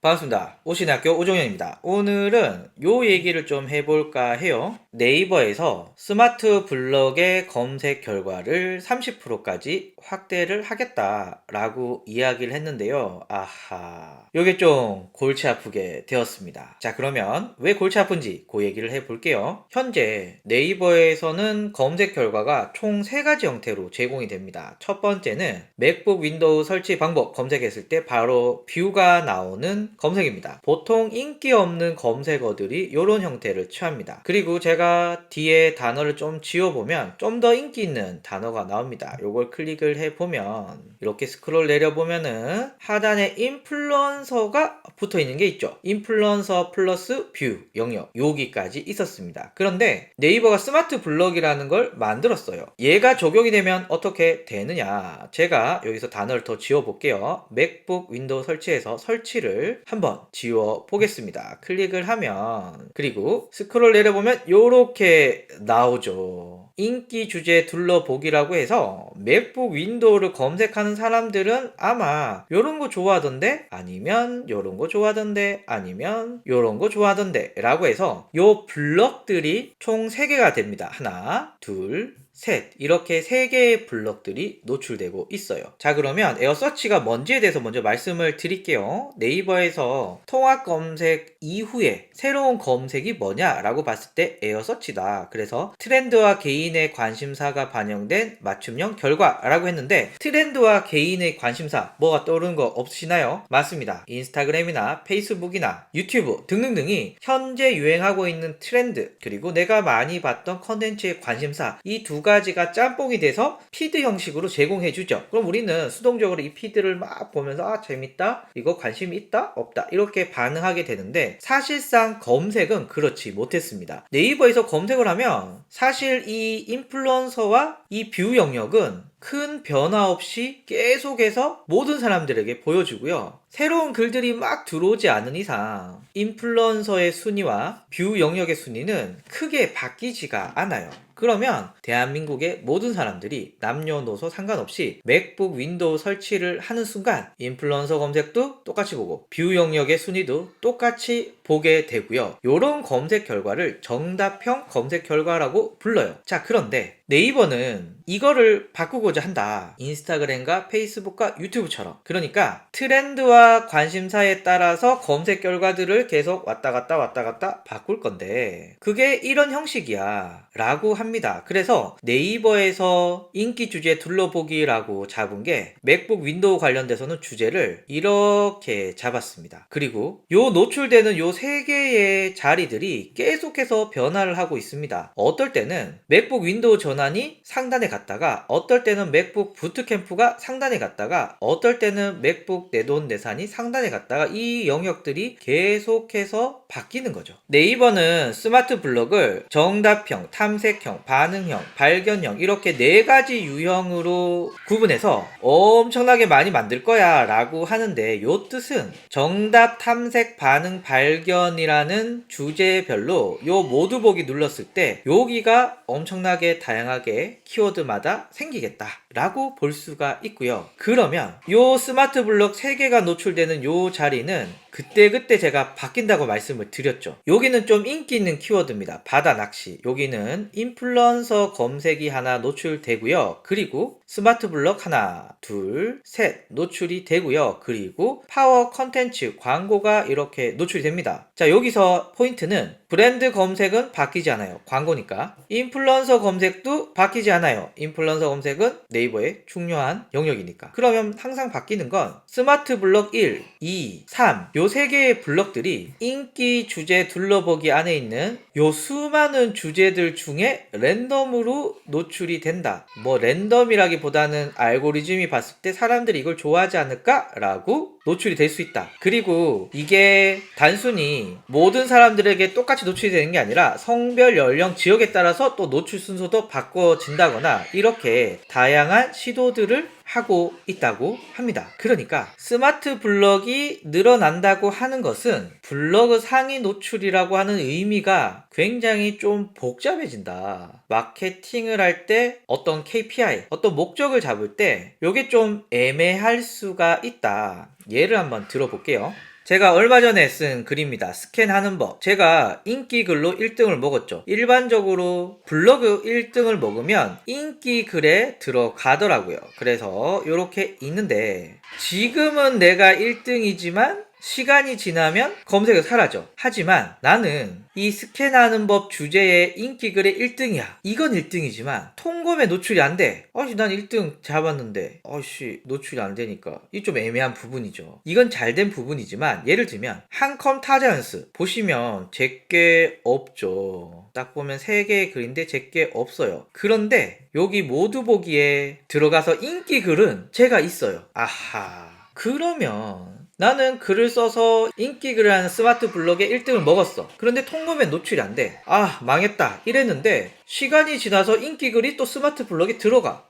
반갑습니다. 오신학교 오종현입니다. 오늘은 요 얘기를 좀 해볼까 해요. 네이버에서 스마트 블럭의 검색 결과를 30%까지 확대를 하겠다라고 이야기를 했는데요. 아하. 요게 좀 골치 아프게 되었습니다. 자, 그러면 왜 골치 아픈지 그 얘기를 해볼게요. 현재 네이버에서는 검색 결과가 총 3가지 형태로 제공이 됩니다. 첫 번째는 맥북 윈도우 설치 방법 검색했을 때 바로 뷰가 나오는 검색입니다. 보통 인기 없는 검색어들이 이런 형태를 취합니다. 그리고 제가 뒤에 단어를 좀 지워보면 좀 더 인기 있는 단어가 나옵니다. 요걸 클릭을 해보면 이렇게 스크롤 내려보면은 하단에 인플루언서가 붙어있는 게 있죠. 인플루언서 플러스 뷰 영역 여기까지 있었습니다. 그런데 네이버가 스마트 블럭이라는 걸 만들었어요. 얘가 적용이 되면 어떻게 되느냐, 제가 여기서 단어를 더 지워볼게요. 맥북 윈도우 설치해서 설치를 한번 지워 보겠습니다. 클릭을 하면, 그리고 스크롤 내려보면 요렇게 나오죠. 인기 주제 둘러보기라고 해서 맥북 윈도우를 검색하는 사람들은 아마 요런 거 좋아하던데, 아니면 요런 거 좋아하던데, 아니면 요런 거 좋아하던데 라고 해서 요 블럭들이 총 3개가 됩니다. 하나, 둘, 셋, 이렇게 3개의 블럭들이 노출되고 있어요. 자, 그러면 에어서치가 뭔지에 대해서 먼저 말씀을 드릴게요. 네이버에서 통합 검색 이후에 새로운 검색이 뭐냐라고 봤을 때 에어서치다. 그래서 트렌드와 개인의 관심사가 반영된 맞춤형 결과라고 했는데, 트렌드와 개인의 관심사 뭐가 떠오르는 거 없으시나요? 맞습니다. 인스타그램이나 페이스북이나 유튜브 등등등이 현재 유행하고 있는 트렌드, 그리고 내가 많이 봤던 컨텐츠의 관심사, 이 두 가지가 짬뽕이 돼서 피드 형식으로 제공해주죠. 그럼 우리는 수동적으로 이 피드를 막 보면서 아, 재밌다, 이거 관심 있다, 없다, 이렇게 반응하게 되는데, 사실상 검색은 그렇지 못했습니다. 네이버에서 검색을 하면 사실 이 인플루언서와 이 뷰 영역은 큰 변화 없이 계속해서 모든 사람들에게 보여주고요. 새로운 글들이 막 들어오지 않은 이상 인플루언서의 순위와 뷰 영역의 순위는 크게 바뀌지가 않아요. 그러면 대한민국의 모든 사람들이 남녀노소 상관없이 맥북 윈도우 설치를 하는 순간 인플루언서 검색도 똑같이 보고 뷰 영역의 순위도 똑같이 보게 되고요. 이런 검색 결과를 정답형 검색 결과라고 불러요. 자, 그런데 네이버는 이거를 바꾸고자 한다. 인스타그램과 페이스북과 유튜브처럼. 그러니까 트렌드와 관심사에 따라서 검색 결과들을 계속 왔다 갔다 바꿀 건데, 그게 이런 형식이야 라고 합니다. 그래서 네이버에서 인기 주제 둘러보기라고 잡은 게 맥북 윈도우 관련돼서는 주제를 이렇게 잡았습니다. 그리고 요 노출되는 요 3개의 자리들이 계속해서 변화를 하고 있습니다. 어떨 때는 맥북 윈도우 전환이 상단에 갔다가, 어떨 때는 맥북 부트캠프가 상단에 갔다가, 어떨 때는 맥북 내돈내산이 상단에 갔다가, 이 영역들이 계속해서 바뀌는 거죠. 네이버는 스마트 블럭을 정답형, 탐색형, 반응형, 발견형 이렇게 4가지 유형으로 구분해서 엄청나게 많이 만들 거야 라고 하는데, 요 뜻은 정답, 탐색, 반응, 발견이라는 주제별로 요 모두 보기 눌렀을 때 여기가 엄청나게 다양하게 키워드마다 생기겠다 라고 볼 수가 있고요. 그러면 요 스마트 블럭 3개가 노출되는 요 자리는 그때그때 제가 바뀐다고 말씀을 드렸죠. 여기는 좀 인기 있는 키워드입니다. 바다 낚시. 여기는 인플루언서 검색이 하나 노출되고요. 그리고 스마트 블럭 하나, 둘, 셋 노출이 되고요. 그리고 파워 컨텐츠 광고가 이렇게 노출이 됩니다. 자, 여기서 포인트는 브랜드 검색은 바뀌지 않아요. 광고니까. 인플루언서 검색도 바뀌지 않아요. 인플루언서 검색은 네이버의 중요한 영역이니까. 그러면 항상 바뀌는 건 스마트 블럭 1, 2, 3 요 3개의 블럭들이 인기 주제 둘러보기 안에 있는 요 수많은 주제들 중에 랜덤으로 노출이 된다. 뭐 랜덤이라기보다는 알고리즘이 봤을 때 사람들이 이걸 좋아하지 않을까? 라고 노출이 될 수 있다. 그리고 이게 단순히 모든 사람들에게 똑같이 노출이 되는 게 아니라 성별, 연령, 지역에 따라서 또 노출 순서도 바꿔진다거나 이렇게 다양한 시도들을 하고 있다고 합니다. 그러니까 스마트 블럭이 늘어난다고 하는 것은 블로그 상위 노출이라고 하는 의미가 굉장히 좀 복잡해진다. 마케팅을 할 때 어떤 KPI, 어떤 목적을 잡을 때 이게 좀 애매할 수가 있다. 예를 한번 들어볼게요. 제가 얼마 전에 쓴 글입니다. 스캔하는 법. 제가 인기 글로 1등을 먹었죠. 일반적으로 블로그 1등을 먹으면 인기 글에 들어가더라고요. 그래서 이렇게 있는데 지금은 내가 1등이지만 시간이 지나면 검색에서 사라져. 하지만 나는 이 스캔하는 법 주제의 인기 글의 1등이야. 이건 1등이지만 통검에 노출이 안 돼. 난 1등 잡았는데 노출이 안 되니까 이 좀 애매한 부분이죠. 이건 잘된 부분이지만 예를 들면 한컴 타자연스 보시면 제게 없죠. 딱 보면 3개의 글인데 제게 없어요. 그런데 여기 모두 보기에 들어가서 인기 글은 제가 있어요. 아하. 그러면 나는 글을 써서 인기 글을 하는 스마트 블록에 1등을 먹었어. 그런데 통금에 노출이 안 돼. 망했다. 이랬는데 시간이 지나서 인기 글이 또 스마트 블록에 들어가.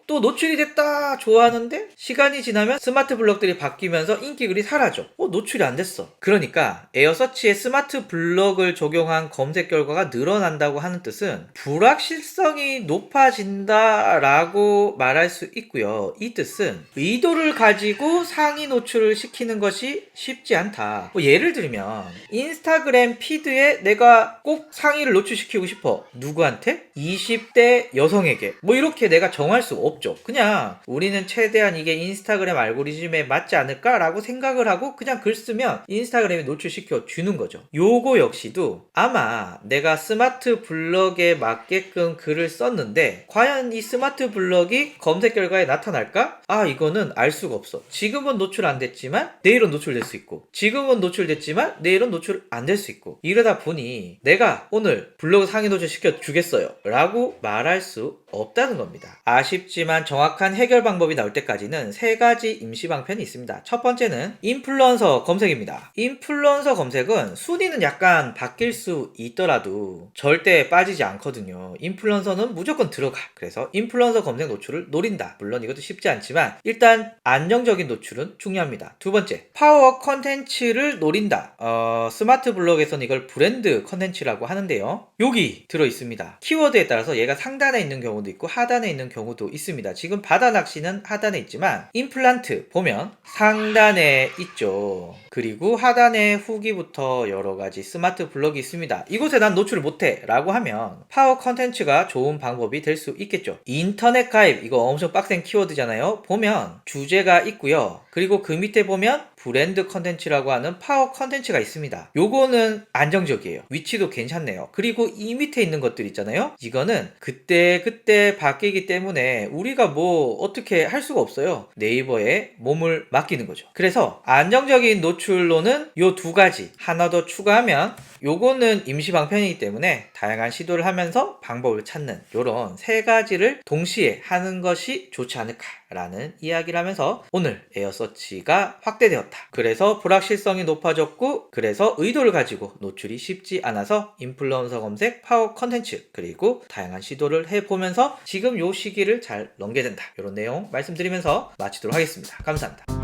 또 노출이 됐다. 좋아하는데 시간이 지나면 스마트 블록들이 바뀌면서 인기 글이 사라져. 노출이 안 됐어. 그러니까 에어서치에 스마트 블록을 적용한 검색 결과가 늘어난다고 하는 뜻은 불확실성이 높아진다라고 말할 수 있고요. 이 뜻은 의도를 가지고 상위 노출을 시키는 것이 쉽지 않다. 예를 들면 인스타그램 피드에 내가 꼭 상위를 노출시키고 싶어. 누구한테? 20대 여성에게. 이렇게 내가 정할 수 없죠. 그냥 우리는 최대한 이게 인스타그램 알고리즘에 맞지 않을까라고 생각을 하고 그냥 글 쓰면 인스타그램에 노출시켜 주는 거죠. 요거 역시도 아마 내가 스마트 블럭에 맞게끔 글을 썼는데 과연 이 스마트 블럭이 검색 결과에 나타날까? 이거는 알 수가 없어. 지금은 노출 안 됐지만 내일은 노출될 수 있고 지금은 노출됐지만 내일은 노출 안 될 수 있고 이러다 보니 내가 오늘 블로그 상위 노출 시켜주겠어요 라고 말할 수 없다는 겁니다. 아쉽지만 정확한 해결 방법이 나올 때까지는 3가지 임시 방편이 있습니다. 첫 번째는 인플루언서 검색입니다. 인플루언서 검색은 순위는 약간 바뀔 수 있더라도 절대 빠지지 않거든요. 인플루언서는 무조건 들어가. 그래서 인플루언서 검색 노출을 노린다. 물론 이것도 쉽지 않지만 일단 안정적인 노출은 중요합니다. 두 번째, 파워 컨텐츠를 노린다. 스마트 블록에서는 이걸 브랜드 컨텐츠라고 하는데요. 여기 들어있습니다. 키워드에 따라서 얘가 상단에 있는 경우도 있고 하단에 있는 경우도 있습니다. 지금 바다 낚시는 하단에 있지만 임플란트 보면 상단에 있죠. 그리고 하단에 후기부터 여러가지 스마트 블록이 있습니다. 이곳에 난 노출을 못해 라고 하면 파워 컨텐츠가 좋은 방법이 될 수 있겠죠. 인터넷 가입, 이거 엄청 빡센 키워드잖아요. 보면 주제가 있고요. 그리고 그 밑에 보면 브랜드 컨텐츠라고 하는 파워 컨텐츠가 있습니다. 요거는 안정적이에요. 위치도 괜찮네요. 그리고 이 밑에 있는 것들 있잖아요. 이거는 그때 바뀌기 때문에 우리가 어떻게 할 수가 없어요. 네이버에 몸을 맡기는 거죠. 그래서 안정적인 노출로는 요 2가지 하나 더 추가하면 요거는 임시 방편이기 때문에 다양한 시도를 하면서 방법을 찾는 요런 3가지를 동시에 하는 것이 좋지 않을까라는 이야기를 하면서 오늘 에어서치가 확대되었다. 그래서 불확실성이 높아졌고 그래서 의도를 가지고 노출이 쉽지 않아서 인플루언서 검색, 파워 컨텐츠 그리고 다양한 시도를 해보면서 지금 요 시기를 잘 넘겨야 된다. 이런 내용 말씀드리면서 마치도록 하겠습니다. 감사합니다.